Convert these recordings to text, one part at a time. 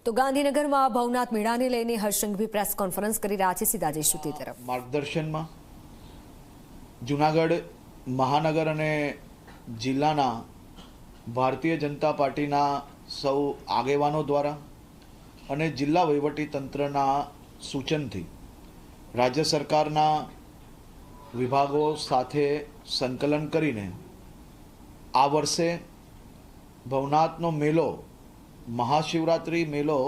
તો ગાંધીનગરમાં ભવનાથ મેળાને લઈને હર્ષંઘવી પ્રેસ કોન્ફરન્સ કરી રહ્યા છે। સીધા જઈશું તે તરફ। માર્ગદર્શનમાં જૂનાગઢ મહાનગર અને જિલ્લાના ભારતીય જનતા પાર્ટીના સૌ આગેવાનો દ્વારા અને જિલ્લા વહીવટી તંત્રના સૂચનથી રાજ્ય સરકારના વિભાગો સાથે સંકલન કરીને આ વર્ષે ભવનાથનો મેળો, મહાશિવરાત્રિ મેળો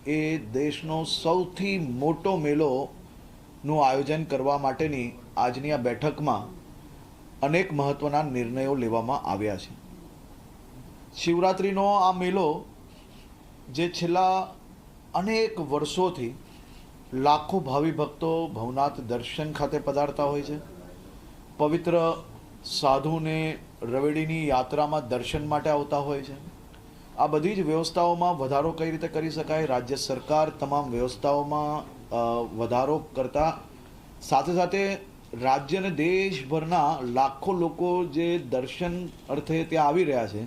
એ દેશનો સૌથી મોટો મેળોનું આયોજન કરવા માટેની આજની આ બેઠકમાં અનેક મહત્ત્વના નિર્ણયો લેવામાં આવ્યા છે। શિવરાત્રિનો આ મેળો જે છેલ્લા અનેક વર્ષોથી લાખો ભાવિ ભક્તો ભવનાથ દર્શન ખાતે પધારતા હોય છે। પવિત્ર સાધુને રવેડીની યાત્રામાં દર્શન માટે આવતા હોય છે। આ બધી જ વ્યવસ્થાઓમાં વધારો કઈ રીતે કરી શકાય, રાજ્ય સરકાર તમામ વ્યવસ્થાઓમાં વધારો કરતા સાથે સાથે રાજ્ય અને દેશભરના લાખો લોકો જે દર્શન અર્થે ત્યાં આવી રહ્યા છે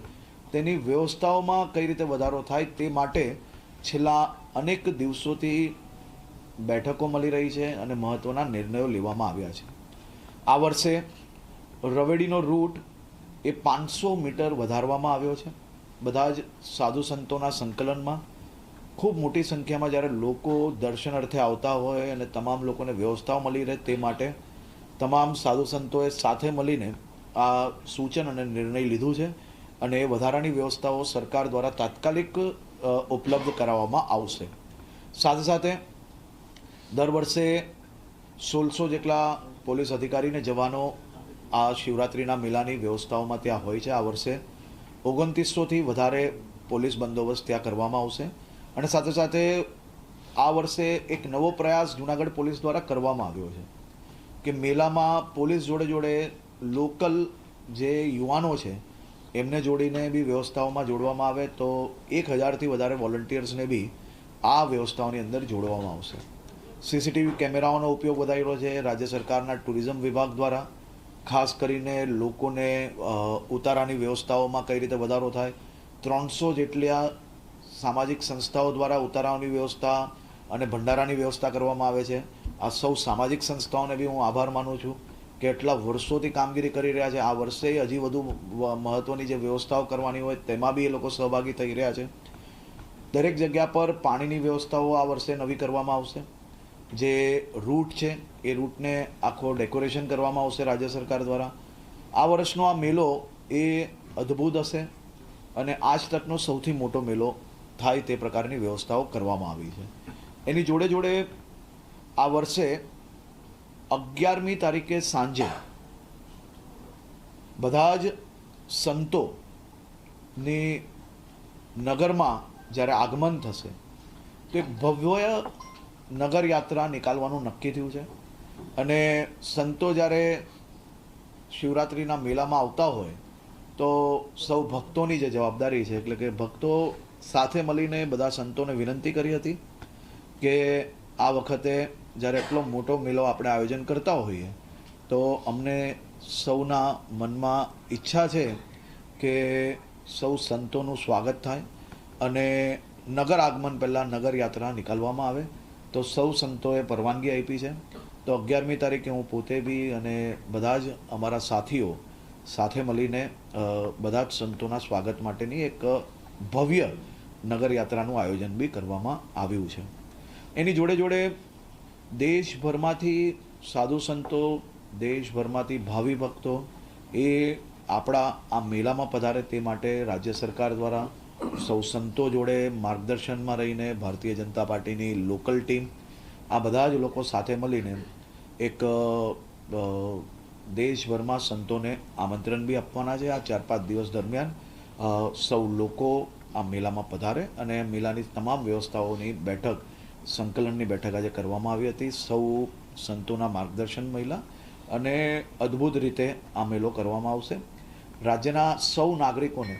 તેની વ્યવસ્થાઓમાં કઈ રીતે વધારો થાય તે માટે છેલ્લા અનેક દિવસોથી બેઠકો મળી રહી છે અને મહત્ત્વના નિર્ણયો લેવામાં આવ્યા છે। આ વર્ષે રવેડીનો રૂટ એ 500 મીટર વધારવામાં આવ્યો છે। બધા જ સાધુ સંતોના સંકલનમાં ખૂબ મોટી સંખ્યામાં જ્યારે લોકો દર્શન અર્થે આવતા હોય અને તમામ લોકોને વ્યવસ્થાઓ મળી રહે તે માટે તમામ સાધુ સંતોએ સાથે મળીને આ સૂચન અને નિર્ણય લીધું છે અને એ વધારાની વ્યવસ્થાઓ સરકાર દ્વારા તાત્કાલિક ઉપલબ્ધ કરાવવામાં આવશે। સાથે સાથે દર વર્ષે 1600 જેટલા પોલીસ અધિકારીને જવાનો આ શિવરાત્રિના મેળાની વ્યવસ્થાઓમાં ત્યાં હોય છે। આ વર્ષે 2900થી વધારે પોલીસ બંદોબસ્ત ત્યાં કરવામાં આવશે અને સાથે સાથે આ વર્ષે એક નવો પ્રયાસ જૂનાગઢ પોલીસ દ્વારા કરવામાં આવ્યો છે કે મેળામાં પોલીસ જોડે જોડે લોકલ જે યુવાનો છે એમને જોડીને બી વ્યવસ્થાઓમાં જોડવામાં આવે તો 1000થી વધારે વોલન્ટિયર્સને બી આ વ્યવસ્થાઓની અંદર જોડવામાં આવશે। સીસીટીવી કેમેરાઓનો ઉપયોગ વધાર્યો છે રાજ્ય સરકારના ટુરિઝમ વિભાગ દ્વારા। ખાસ કરીને લોકોને ઉતારાની વ્યવસ્થાઓમાં કઈ રીતે વધારો થાય, 300 જેટલા સામાજિક સંસ્થાઓ દ્વારા ઉતારાઓની વ્યવસ્થા અને ભંડારાની વ્યવસ્થા કરવામાં આવે છે। આ સૌ સામાજિક સંસ્થાઓને બી હું આભાર માનું છું કે એટલા વર્ષોથી કામગીરી કરી રહ્યા છે। આ વર્ષે હજી વધુ મહત્ત્વની જે વ્યવસ્થાઓ કરવાની હોય તેમાં બી એ લોકો સહભાગી થઈ રહ્યા છે। દરેક જગ્યા પર પાણીની વ્યવસ્થાઓ આ વર્ષે નવી કરવામાં આવશે। જે રૂટ છે એ રૂટને આખો ડેકોરેશન કરવામાં આવશે રાજ્ય સરકાર દ્વારા। આ વર્ષનો આ મેળો એ અદ્ભુત હશે અને આજ તકનો સૌથી મોટો મેળો થાય તે પ્રકારની વ્યવસ્થાઓ કરવામાં આવી છે। એની જોડે જોડે આ વર્ષે 11મી તારીખે સાંજે બધા જ સંતોની નગરમાં જ્યારે આગમન થશે તો એક ભવ્ય નગર યાત્રા નીકાળવાનું નક્કી થયું છે અને સંતો જ્યારે શિવરાત્રિના મેળામાં આવતા હોય તો સૌ ભક્તોની જે જવાબદારી છે એટલે કે ભક્તો સાથે મળીને બધા સંતોને વિનંતી કરી હતી કે આ વખતે જ્યારે એટલો મોટો મેળો આપણે આયોજન કરતા હોઈએ તો અમને સૌના મનમાં ઈચ્છા છે કે સૌ સંતોનું સ્વાગત થાય અને નગર આગમન પહેલાં નગર યાત્રા નીકાળવામાં આવે તો સૌ સંતોએ પરવાનગી આપી છે। તો 11મી તારીખે હું પોતે બી અને બધા જ અમારા સાથીઓ સાથે મળીને બધા જ સંતોના સ્વાગત માટેની એક ભવ્ય નગર યાત્રાનું આયોજન બી કરવામાં આવ્યું છે। એની જોડે જોડે દેશભરમાંથી સાધુ સંતો, દેશભરમાંથી ભાવિ ભક્તો એ આપણા આ મેળામાં પધારે તે માટે રાજ્ય સરકાર દ્વારા સૌ સંતો જોડે માર્ગદર્શનમાં રહીને ભારતીય જનતા પાર્ટીની લોકલ ટીમ આ બધા જ લોકો સાથે મળીને એક દેશભરમાં સંતોને આમંત્રણ બી આપવાના છે। આ 4-5 દિવસ દરમિયાન સૌ લોકો આ મેળામાં પધારે અને મેળાની તમામ વ્યવસ્થાઓની બેઠક, સંકલનની બેઠક આજે કરવામાં આવી હતી। સૌ સંતોના માર્ગદર્શન મળ્યા અને અદ્ભુત રીતે આ મેળો કરવામાં આવશે। રાજ્યના સૌ નાગરિકોને,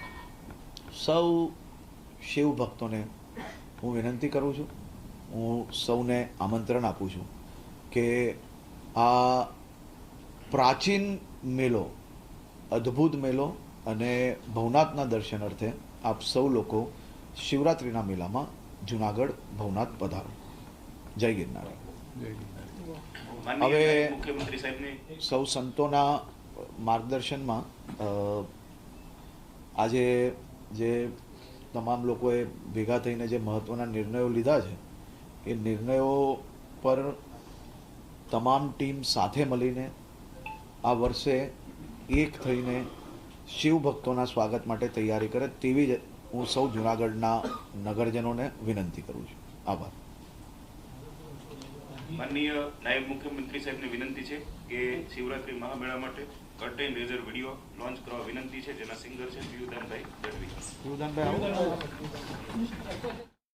સૌ શિવ ભક્તોને હું વિનંતી કરું છું, હું સૌને આમંત્રણ આપું છું કે આ પ્રાચીન મેળો, અદ્ભુત મેળો અને ભવનાથના દર્શન અર્થે આપ સૌ લોકો શિવરાત્રિના મેળામાં જુનાગઢ ભવનાથ પધારો. જય ગિરનાર. માનનીય હવે નાયબ મુખ્યમંત્રી સાહેબને સૌ સંતોના માર્ગદર્શનમાં આજે જે તમામ લોકોએ ભેગા થઈને જે મહત્ત્વના નિર્ણયો લીધા છે એ નિર્ણયો પર તમામ ટીમ સાથે મળીને આ વર્ષે એક થઈને શિવ ભક્તોના સ્વાગત માટે તૈયારી કરે તેવી જ હું સૌ જૂનાગઢના નગરજનોને વિનંતી કરું છું. આભાર. માનનીય નાયબ મુખ્યમંત્રી સાહેબને વિનંતી છે કે શિવરાત્રી મહામેળા માટે કર્ટેન રેઝર વિડીયો લોન્ચ કરવા વિનંતી છે, જેના સિંગર છે પીયુદાનભાઈ ગઢવી.